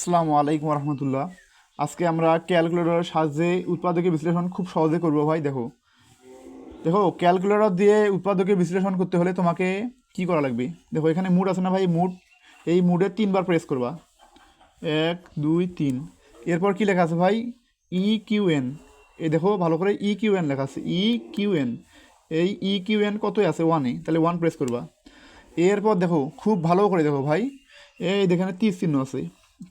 আসসালামু আলাইকুম রহমতুল্লাহ। আজকে আমরা ক্যালকুলেটরের সাহায্যে উৎপাদকের বিশ্লেষণ খুব সহজে করবো ভাই। দেখো দেখো ক্যালকুলেটর দিয়ে উৎপাদকের বিশ্লেষণ করতে হলে তোমাকে কি করা লাগবে। দেখো এখানে মুড আছে না ভাই, মুড, এই মুডে 3বার প্রেস করবা। 1 2 3। এরপর কি লেখা আছে ভাই, EQN। এই দেখো ভালো করে EQN লেখা আছে, EQN। এই EQN কতই আছে, 1-এ, তাহলে 1 প্রেস করবা। এরপর দেখো খুব ভালো করে দেখো ভাই, এই এখানে তীর চিহ্ন আছে।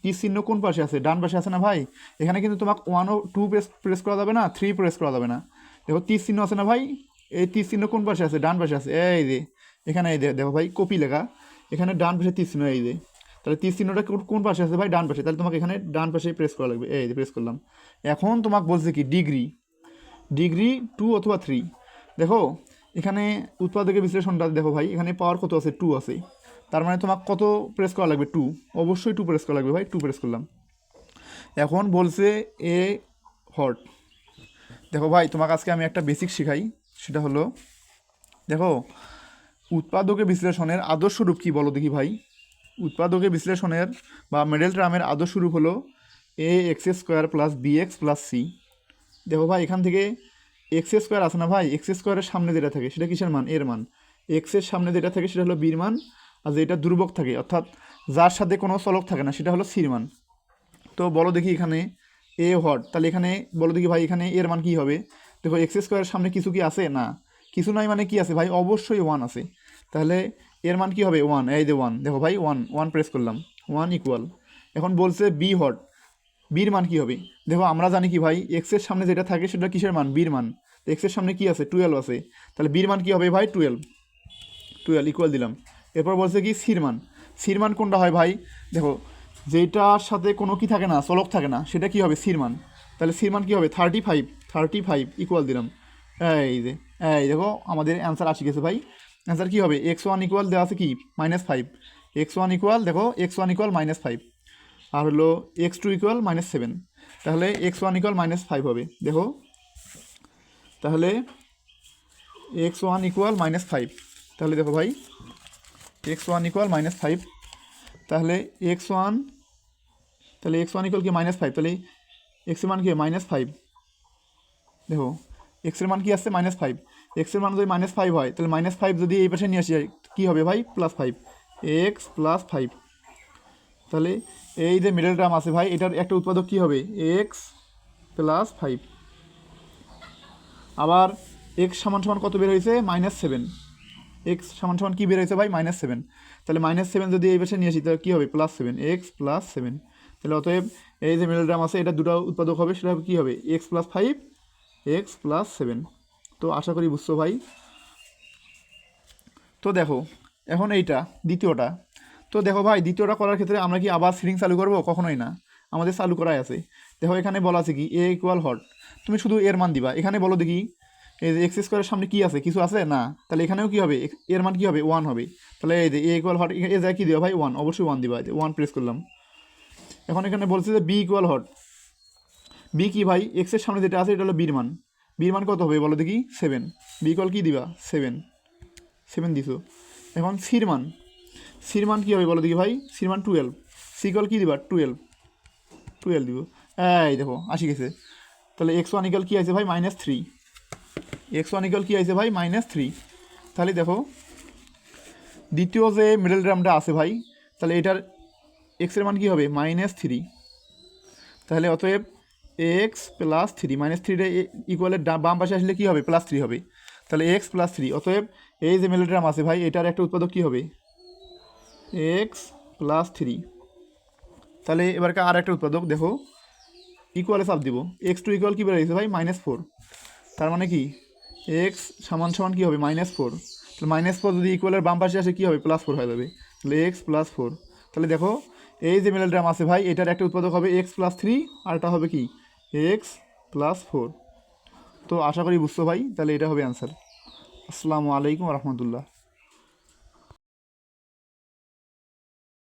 তীর চিহ্ন কোন পাশে আছে, ডান পাশে আছে না ভাই। এখানে কিন্তু তোমাকে 1 ও 2 প্রেস করা যাবে না, 3 প্রেস করা যাবে না। দেখো তীর চিহ্ন আছে না ভাই, এই তীর চিহ্ন কোন পাশে আছে, ডান পাশে আছে। এই যে এখানে এই দেখো ভাই কপি লেখা, এখানে ডান পাশে তীর চিহ্ন, এই যে তাহলে তীর চিহ্নটা কোন পাশে আছে ভাই, ডান পাশে। তাহলে তোমাকে এখানে ডান পাশে প্রেস করা লাগবে, এই যে প্রেস করলাম। এখন তোমাকে বলছে কি ডিগ্রি, ডিগ্রি 2 অথবা 3। দেখো এখানে উৎপাদকের বিশ্লেষণটা দেখো ভাই, এখানে পাওয়ার কত আছে, 2 আছে। তার মানে তোমাকে কত প্রেস করা লাগবে, 2। অবশ্যই 2 প্রেস করা লাগবে ভাই, 2 প্রেস করলাম। এখন বলছে এ হট। দেখো ভাই তোমাকে আজকে আমি একটা বেসিক শেখাই, সেটা হলো দেখো উৎপাদকের বিশ্লেষণের আদর্শ রূপ কী বলো দেখি ভাই। উৎপাদকের বিশ্লেষণের বা মেডেল ট্রামের আদর্শ রূপ হলো AX² + BX + C। দেখো ভাই এখান থেকে x² আছে না ভাই, x² সামনে যেটা থাকে সেটা কিসের মান, এর মান। এক্সের সামনে যেটা থাকে সেটা হলো বির মান, আর যেটা ধ্রুবক থাকে অর্থাৎ যার সাথে কোনো চলক থাকে না সেটা হলো সির মান। তো বলো দেখি এখানে এ হট, তাহলে এখানে বলো দেখি ভাই এখানে এর মান কী হবে। দেখো x² সামনে কিছু কি আছে, না কিছু নাই, মানে কি আছে ভাই, অবশ্যই 1 আছে। তাহলে এর মান কি হবে, 1। এই যে 1, দেখো ভাই 1 প্রেস করলাম, 1 ইকুয়াল। এখন বলছে বি হট, বির মান কী হবে। দেখো আমরা জানি কি ভাই, এক্সের সামনে যেটা থাকে সেটা কিসের মান, বির মান। তো এক্সের সামনে কি আছে, 12 আছে। তাহলে বির মান কী হবে ভাই, 12 ইকুয়াল দিলাম। এরপর বলছে কি সির মান, সির মান কোনটা হয় ভাই। দেখো যেটার সাথে কোনো কি থাকে না, চলক থাকে না, সেটা কি হবে, সির মান। তাহলে সির মান কী হবে, 35 ইকুয়াল দিলাম। এই যে এই দেখো আমাদের অ্যান্সার আসি গেছে ভাই। অ্যান্সার কী হবে, x1 ইকুয়াল দেওয়া আছে কি -5। x1 ইকুয়াল, দেখো x1 ইকুয়াল -5, আর হলো x2 ইকুয়াল -7। তাহলে x1 ইকুয়াল -5 হবে। দেখো তাহলে x1 ইকুয়াল -5, তাহলে দেখো ভাই x1 ইকুয়াল -5। তাহলে x1, তাহলে x1 ইকুয়াল কি -5, তাহলে x এর মান কি -5। দেখো x এর মান কি আসছে -5, x এর মান যদি -5 হয় তাহলে -5 যদি এই পাশে নিয়ে আসি কী হবে ভাই, +5, x +5। তাহলে এই যে মিডল টার্ম আছে ভাই, এটার একটা উৎপাদক কী হবে, x +5। আবার x = কত বের হয়েছে, -7। x = কী বের হয়েছে ভাই, -7। তাহলে -7 যদি এই পাশে নিয়ে আসি তাহলে কী হবে, +7, x +7। তাহলে অতএব এই যে মিডল টার্ম আছে এটা দুটো উৎপাদক হবে, সেটা হবে কী হবে, x +5, x +7। তো আশা করি বুঝছো ভাই। তো দেখো এখন এইটা দ্বিতীয়টা। তো দেখো ভাই দ্বিতীয়টা করার ক্ষেত্রে আমরা কি আবার সিরিং চালু করবো, কখনোই না, আমাদের চালু করাই আছে। দেখো এখানে বলা আছে কি এ ইকুয়াল হট, তুমি শুধু এর মান দিবা। এখানে বলো দেখি এই যে x² সামনে কি আছে, কিছু আছে না, তাহলে এখানেও কি হবে, এর মান কি হবে, 1 হবে। তাহলে এই যে এ ইকুয়াল হট, এ যায় কি দিবা ভাই, 1, অবশ্যই 1 দিবা। 1 প্রেস করলাম। এখন এখানে বলছে যে বি ইকুয়াল হট, বি কি ভাই, এক্সের সামনে যেটা আছে এটা হলো বির মান। বির মান কত হবে বলো দেখি, 7। বি ইকুয়াল কি দিবা, 7 দিছো। এখন সির মান, সির মান কী হবে বলো দেখি ভাই, সির মান 12। সি ইকুয়াল কী দিবা, 12 দিব। এই দেখো আসি গেছে। তাহলে x1 ইকুয়াল কী আছে ভাই, -3। x1 ইকুয়াল কী আছে ভাই, -3। তাহলে দেখো দ্বিতীয় যে মিডল টার্মটা আছে ভাই, তাহলে এটার এক্সের মান কী হবে, -3। তাহলে অতএব x +3, -3টা ইকুয়ালের বাম পাশে আসলে কী হবে, +3 হবে। তাহলে x +3, অতএব এই যে মিডল টার্ম আছে ভাই এটার একটা উৎপাদক কী হবে, x +3। তাহলে এবারকে আর একটা উৎপাদক দেখো, ইকুয়ালে চাপ দিব, x2 ইকুয়াল কী বেরোয়েছে ভাই, -4। তার মানে কি x = কী হবে, -4। তাহলে -4 যদি ইকুয়ালের বাম পাশে আসে কী হবে, +4 হয়ে যাবে। তাহলে x +4। তাহলে দেখো এই যে মিডল টার্ম আছে ভাই এটার একটা উৎপাদক হবে x +3, আর এটা হবে কি x +4। তো আশা করি বুঝছো ভাই, তাহলে এটা হবে অ্যান্সার। আসসালামু আলাইকুম রহমতুল্লাহ।